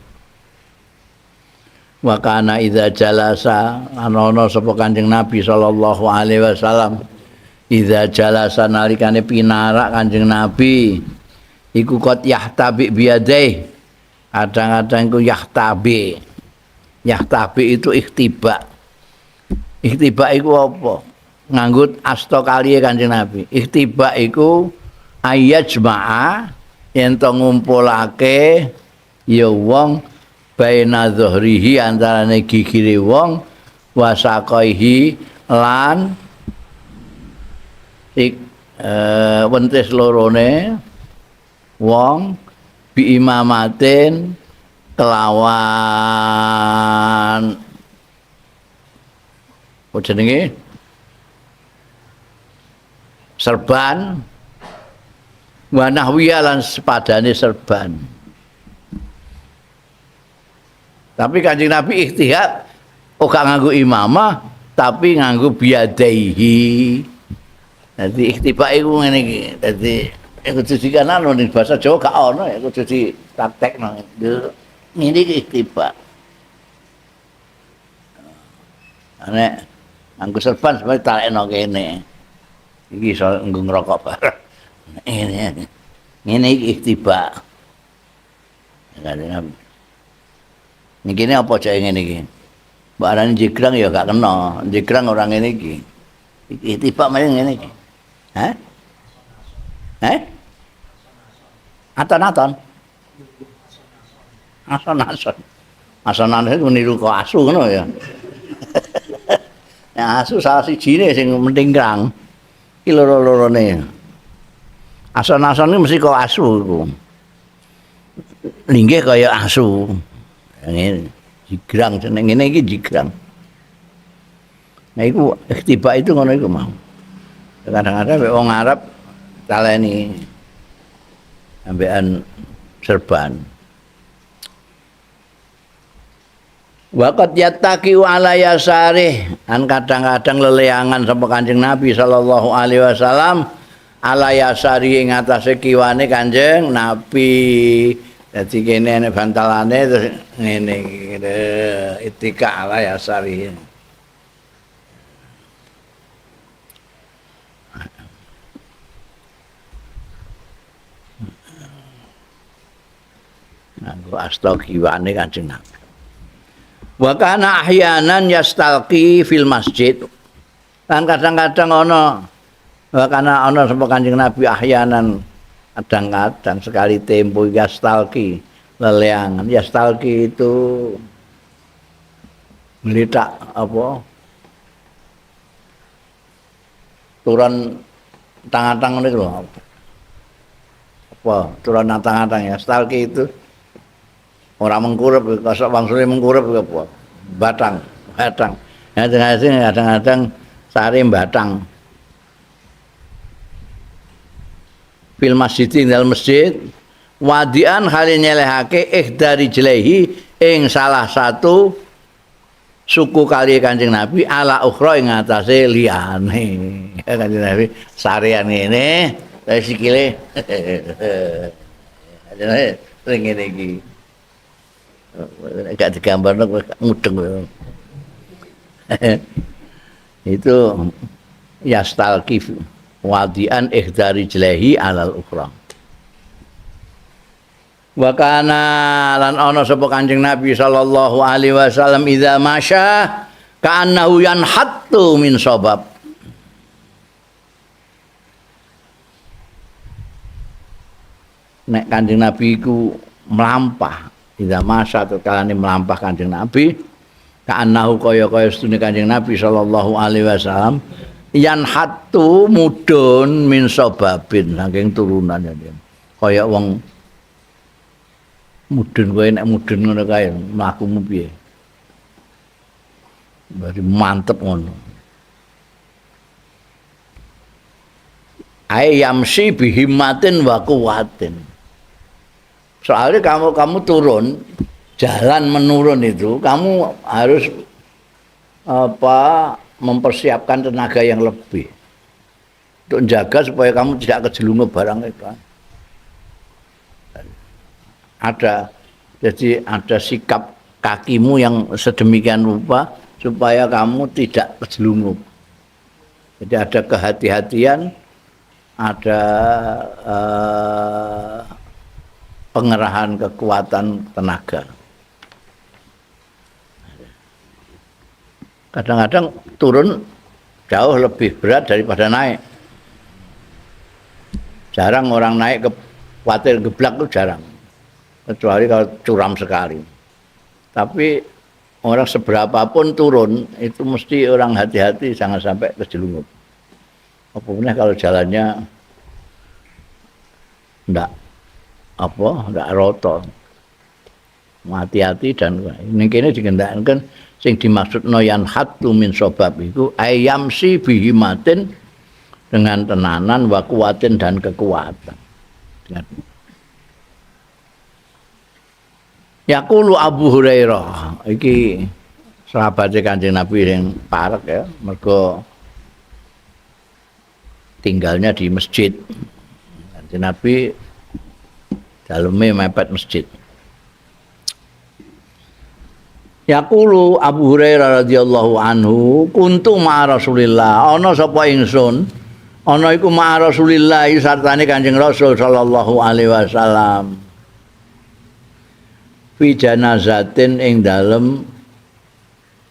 Wa kana idza jalasa ana sapa Kanjeng Nabi sallallahu alaihi wasallam idza jalasa nalikane pinarak Kanjeng Nabi iku kot yahtabi biadai kadang-kadang iku yahtabi itu ikhtiba iku apa nganggut asta kaliye Kanjeng Nabi ikhtiba iku ayajma'a yen to ngumpulake ya wong baina dhuhrihi antarane gigire wong wasaqaihi lan wentis lorone wong bi imamatin kelawan apa jenenge serban wa nahwiya lan sepadane serban. Tapi Kanjeng Nabi ikhtihad ora nganggo imamah tapi nganggo biadaihi. Dadi ikhtiba iku ngene iki. Dadi kudu dikanan ning bahasa Jawa gak ono ya kudu dipraktekno. Ngene iki ikhtiba. Nek nganggo serban sebae talekno kene. Iki iso nggo ngrokok bareng. Ngene iki ikhtiba. Kanjeng Nabi niki ini apa cek ngene iki? Mbak arane jigrang ya gak kena. Jigrang orang ngene iki. Iki tiba maring ngene iki. Hah? Aton-aton. Ason-ason. Ason-ason itu niru kok asu ngono ya. Ya asu salah sijine sing mentingkrang. Iki loro-lorone. Ason-ason iki mesti kok asu iku. Linggih kaya asu. Ngene jigrang jeneng ngene iki jigrang. Nah iku ikhtiba itu ngono iku mau. Kadang-kadang wong Arab taleni ambekan serban. Waqat yattaqi ala yasarih an kadang-kadang leleangan sapa Kanjeng Nabi sallallahu alaihi wasallam ala yasari ing atase kiwane Kanjeng Nabi. Dadi kene ana bantalane terus ngene iki itika ala yasari. Nganggo asta kiwane Kanjeng Nabi. Wa kana ahyanan yastalqi fil masjid. Kan kadang-kadang ana wa kana ana sapa Kanjeng Nabi ahyanan kadang-kadang sekali tempo yastalqi leleangan. Yastalqi itu melitak apa? Turun tang-tang niku lho. Apa? Turun tang-tang yastalqi itu orang mengkurep, kosok bangsune mengkurep apa? Batang. Kadang-kadang sari batang. Fil masjid dalam masjid wadian hale nyelehake dari jelehi ing salah satu suku kali Kanjeng Nabi ala ukhra ing atase liyane. Kanjeng Nabi sarean ngene, terus sikile. Kanjeng Nabi sing ngene iki. Gak digambarno mudeng. Itu yastalqif wadian ihdari jlehi alal ukhra. Wa kana lan ana sapa Kanjeng Nabi sallallahu alaihi wasallam idza masya ka'annahu yanhattu min sabab. Nek Kanjeng Nabi iku mlampah, idza masya kalane mlampah Kanjeng Nabi ka'annahu kaya-kaya sedune Kanjeng Nabi sallallahu alaihi wasallam yan hatu mudun min sababin saking turunan ya kaya wong mudun kowe nek mudun ngono kae mlakumu piye bari mantep ngono ay yamsi bihimmatin wa quwwatin Soalnya kamu turun, jalan menurun itu, kamu harus mempersiapkan tenaga yang lebih untuk menjaga supaya kamu tidak kejelungup barang itu. Jadi ada sikap kakimu yang sedemikian rupa supaya kamu tidak kejelungup. Jadi ada kehati-hatian, ada pengerahan kekuatan tenaga. Kadang-kadang turun jauh lebih berat daripada naik. Jarang orang naik ke khawatir geblak itu jarang. Kecuali kalau curam sekali. Tapi orang seberapapun turun itu mesti orang hati-hati jangan sampai kejelungup. Apapun kalau jalannya enggak roto. Hati-hati dan ini kene digendakkan sing dimaksud noyan hatu min sobab itu ayamsi bihimatin dengan tenanan wa kuwatin dan kekuatan. Yaqulu Abu Hurairah iki sahabat Kanjeng Nabi yang parek ya, mergo tinggalnya di masjid. Kanjeng Nabi daleme mepet masjid. Yaqulu Abu Hurairah radhiyallahu anhu, kuntu ma'a Rasulillah, ana sapa ingsun, ana iku ma'a Rasulillah sartane Kanjeng Rasul sallallahu alaihi wasallam. Fi janazatin ing dalem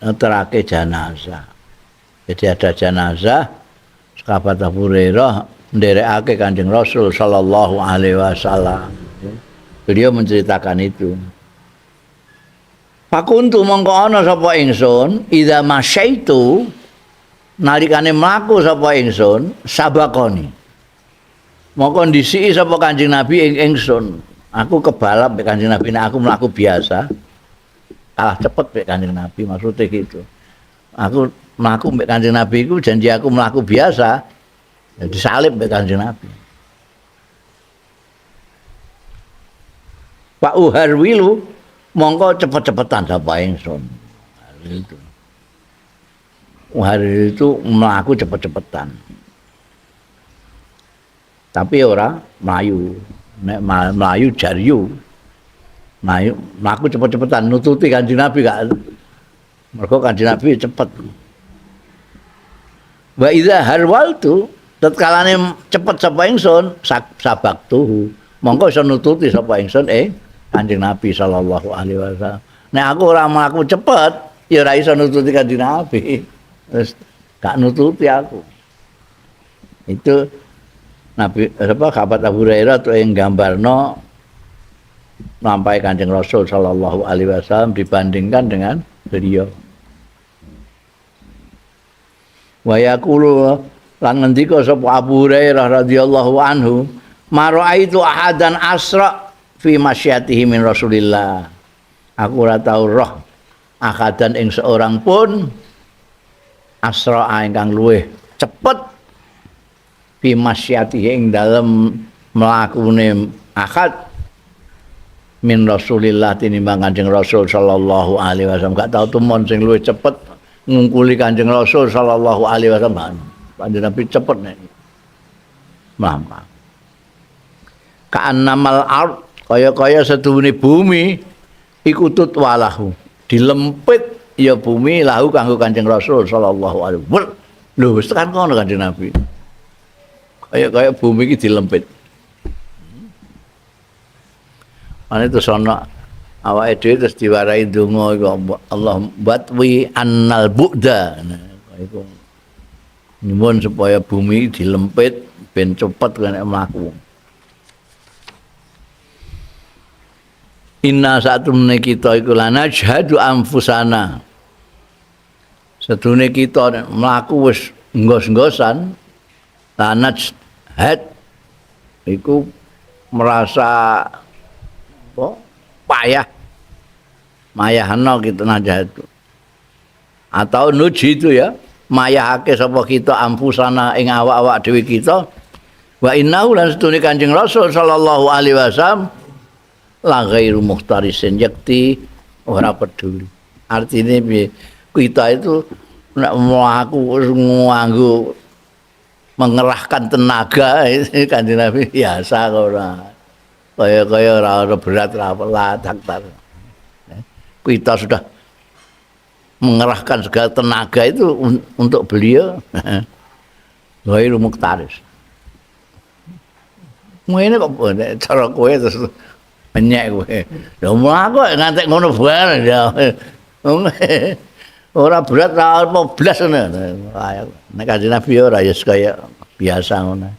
terake jenazah. Jadi ada jenazah, sahabat Abu Hurairah nderekake Kanjeng Rasul sallallahu alaihi wasallam. Beliau menceritakan itu. Fakuntu mongko ana sapa ingsun, idza masyaitu nalikane mlaku sapa ingsun, sabaqoni. Mongko ndisiki sapa Kanjeng Nabi ing ingsun. Aku kebalap mek Kanjeng Nabi, nek aku mlaku biasa kalah cepet mek Kanjeng Nabi, maksudnya gitu. Aku mlaku mek Kanjeng Nabi iku janji aku mlaku biasa, ya disalib mek Kanjeng Nabi. Pak Uharwilu mongko cepet-cepetan sapa ingsun. Itu. Hari itu mlaku cepet-cepetan. Tapi ora mlayu. Nek mlayu jariyu. Mlaku cepet-cepetan nututi Kanjeng Nabi gak. Mergo Kanjeng Nabi cepet. Wa idza harwaltu tatkalane cepet sapa ingsun sabaktuhu. Mongko iso nututi sapa ingsun Kanjeng Nabi sallallahu alaihi wasallam. Nek aku ora mlaku cepet, ya ora iso nututi Kanjeng Nabi. Terus gak nututi aku. Itu Nabi sahabat Abu Hurairah tuh yang gambarno sampai Kanjeng Rasul sallallahu alaihi wasallam dibandingkan dengan beliau. Wa yaqulu lan ngendika sapa Abu Hurairah radhiyallahu anhu, "Maraitu ahadan asra fi masyatihi min Rasulillah." Aku ora tau roh akadan ing seorang pun asra ingkang luweh cepet fi masyatihi ing dalem mlakune akad min Rasulillah tinimbang Kanjeng Rasul sallallahu alaihi wasallam. Gak tau tumon sing luwih cepet ngungkuli Kanjeng Rasul sallallahu alaihi wasallam. Kanjeng Nabi cepet nek mlampah. Ka'annamal ard kaya-kaya seduwune bumi iku tutwalahu dilempit ya bumi lahu kanggo Kanjeng Rasul sallallahu alaihi wasallam. Lho wis tekan kono Kanjeng Nabi. Kaya bumi iki dilempit. Ane terus ana awake dhewe terus diwarai donga iku Allah batwi annal bu'da. Nah, iku nyuwun supaya bumi dilempit ben cepet kene mlaku. Inna satumne kita iku lana jahadu anfusana. Sedune kita mlaku wis nggos-nggosan lana jahad iku merasa payah mayahana kita najah itu atau nuji itu ya mayahake sapa kita anfusana ing awak-awak dhewe kita wa innahu lan sedune Kanjeng Rasul sallallahu alaihi wasallam la ghairu muhtarisin yakti ora peduli. Artinya kita itu nek mlaku nganggo mengerahkan tenaga Kanjeng Nabi biasa ora. Kaya ora berat ora tak. Kita sudah mengerahkan segala tenaga itu untuk beliau. Ghairu muhtaris. Ngene kok cara kowe terus penyek kowe. Lha mlaku ngantek ngono bareng ya. Ora berat ra apa blas ngono. Nek Kanjeng Nabi ora ya kaya biasa ngono.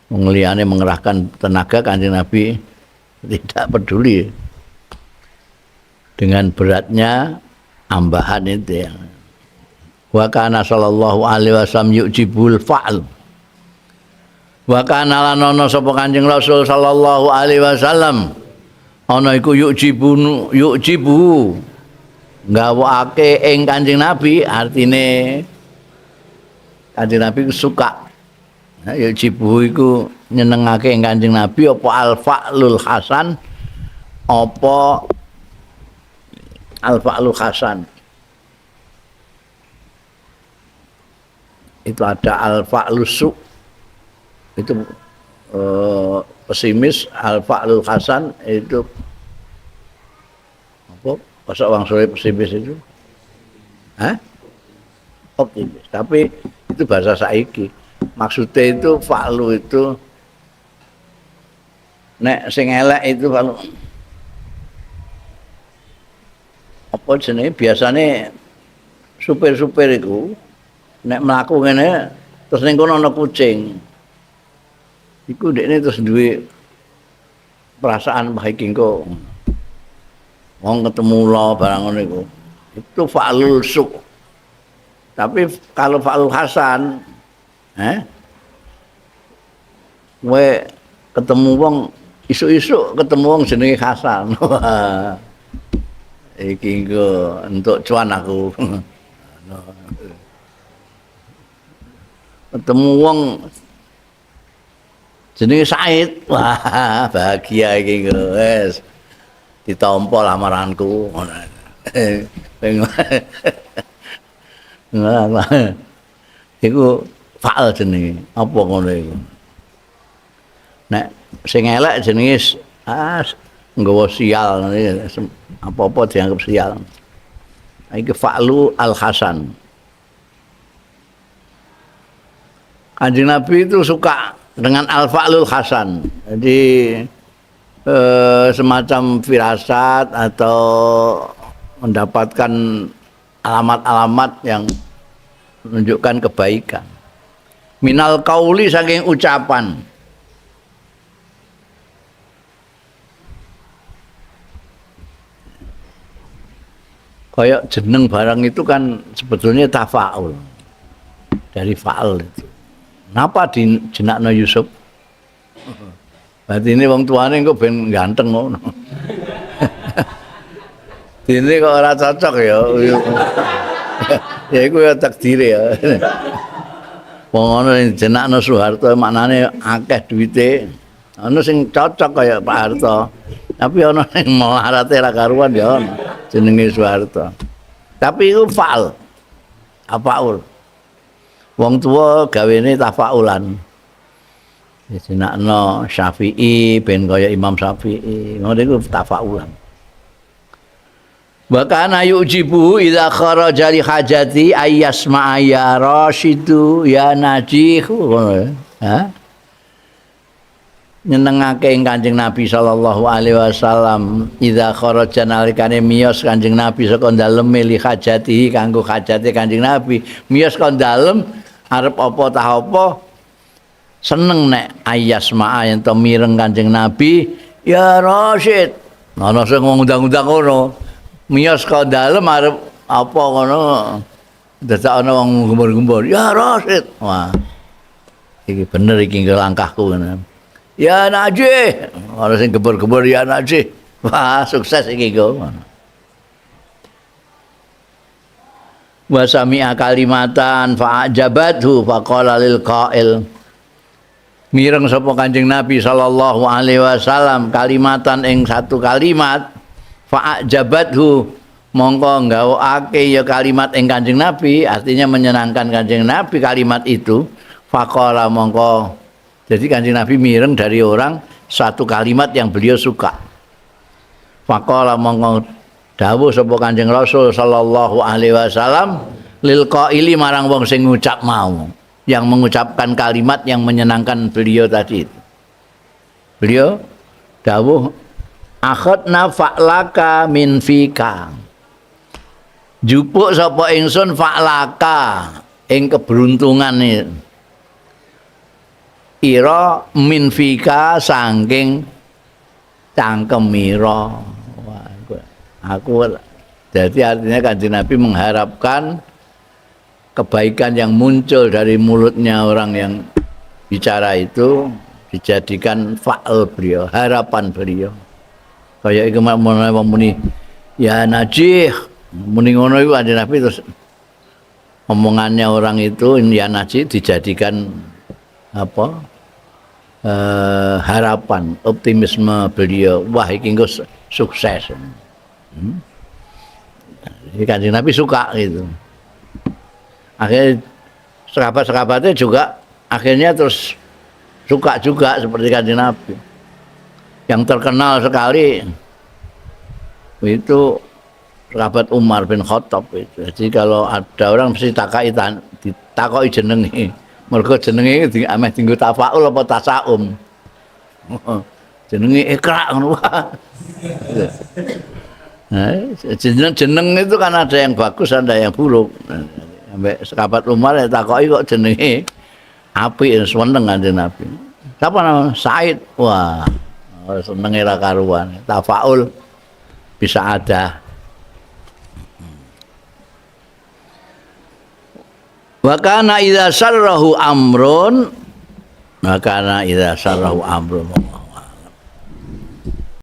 Wong liyane mengerahkan tenaga Kanjeng Nabi tidak peduli dengan beratnya ambahan itu ya. Wa kana sallallahu alaihi wasallam yujibul fa'l. Wa kana lan ana sapa Kanjeng Rasul sallallahu alaihi wasallam ana iku yujibu gawake ing Kanjeng Nabi, artine Kanjeng Nabi suka. Yujibu iku nyenengake ing Kanjeng Nabi apa al-fa'lul hasan apa al-fa'lul hasan. Itu ada al-fa'lus su, itu pesimis, al-fa'lul hasan itu apa? Masa orang sore pesimis itu? Optimis. Tapi itu bahasa saiki. Maksudnya itu fa'lu itu nek sing elek itu fa'lu. Apa jenenge biasane supir-supir iku nek mlaku ngene terus ning kono ana kucing. Iku dekne terus duwe perasaan baik engko. Wong ketemu lo barang ngono iku. Itu fa'lul su. Tapi kalau fa'lul hasan, kowe ketemu wong isuk-isuk ketemu wong jenenge Hasan. Iki engko entuk cuan aku. Ketemu wong jenenge Said, wah bahagia iki wis ditampa lamaranku ngono. Iku fa'al jenenge apa ngono iku. Nek sing elek jenenge nggawa sial apa-apa dianggap sial. Iki fa'lu al-hasan. Kanjeng Nabi itu suka dengan al-fa'lul hasan. Jadi semacam firasat atau mendapatkan alamat-alamat yang menunjukkan kebaikan. Minal qauli saking ucapan. Kayak jeneng barang itu kan sebetulnya tafaul. Dari fa'al itu. Napa dijenakno Yusuf? Berarti ini wong tuane kok ben ganteng ngono. Dene kok ora cocok ya. Ya iku ya takdire ya. Wong ngono jenakno Soeharto maknane akeh duwite. Ana sing cocok kaya Pak Harto. Tapi ana sing melarate ra karuan ya jenenge Soeharto. Tapi iku fa'al. Apaul. Wong tua gawene tafaulan. Jenakno Syafi'i ben kaya Imam Syafi'i. Ngono iku tafaulan. Wa kana yujibu idza kharaja li hajati ayyasma'a ya rasyidu ya najihu. Nyenengake ing Kanjeng Nabi sallallahu alaihi wasallam idza kharaja nalikane miyos Kanjeng Nabi saka daleme li hajati kanggo hajate Kanjeng Nabi. Miyos kon dalem arep apa tah apa seneng nek ayyasma'a yen to mireng Kanjeng Nabi ya Rasyid. Ana sing ngundang-undang ngono. Miyos ka dalem arep apa ngono. Dadak ana wong gembur-gembur, ya Rasyid. Wah. Iki bener iki langkahku ngono. Ya Najih. Ana sing gembur-gembur ya Najih. Wah, sukses iki kok. Wa sami'a kalimatan fa'ajabathu faqala lil qa'il mireng sapa Kanjeng Nabi sallallahu alaihi wasallam kalimatan ing satu kalimat fa'jabathu mongko nggawake ya kalimat ing Kanjeng Nabi, artinya menyenangkan Kanjeng Nabi kalimat itu. Faqala mongko, jadi Kanjeng Nabi mireng dari orang satu kalimat yang beliau suka. Faqala mongko dawuh sapa Kanjeng Rasul sallallahu alaihi wasallam lil qaili marang wong sing ngucap mau, yang mengucapkan kalimat yang menyenangkan beliau tadi itu. Beliau dawuh akhadna fa'laka min fika. Jupuk sapa ingsun fa'laka ing keberuntungan ira min fika saking cangkemira. Aku jadi artinya Kanjeng Nabi mengharapkan kebaikan yang muncul dari mulutnya orang yang bicara itu dijadikan fa'al beliau, harapan beliau. Kayak iku muni ya najih, muni ngono iku Kanjeng Nabi terus omongannya orang itu ya najih dijadikan apa? Harapan, optimisme beliau. Wah iki engko sukses. Jadi Kanjeng Nabi suka gitu. Akhirnya sahabat-sahabatnya juga akhirnya terus suka juga seperti Kanjeng Nabi. Yang terkenal sekali itu sahabat Umar bin Khattab itu. Jadi kalau ada orang mesti ditakoki jenenge. Mergo jenenge ameh dienggo tafaul apa tasaum. Jenenge Iqra ngono wae. Nah, jeneng itu kan ada yang bagus, ada yang buruk. Sampai sahabat Umar ya takoki kok jenenge apik seneng Kanjeng Nabi. Siapa nama? Said. Wah, seneng ra karuan. Tafaul bisa ada. Wa kana idza sarrahu amrun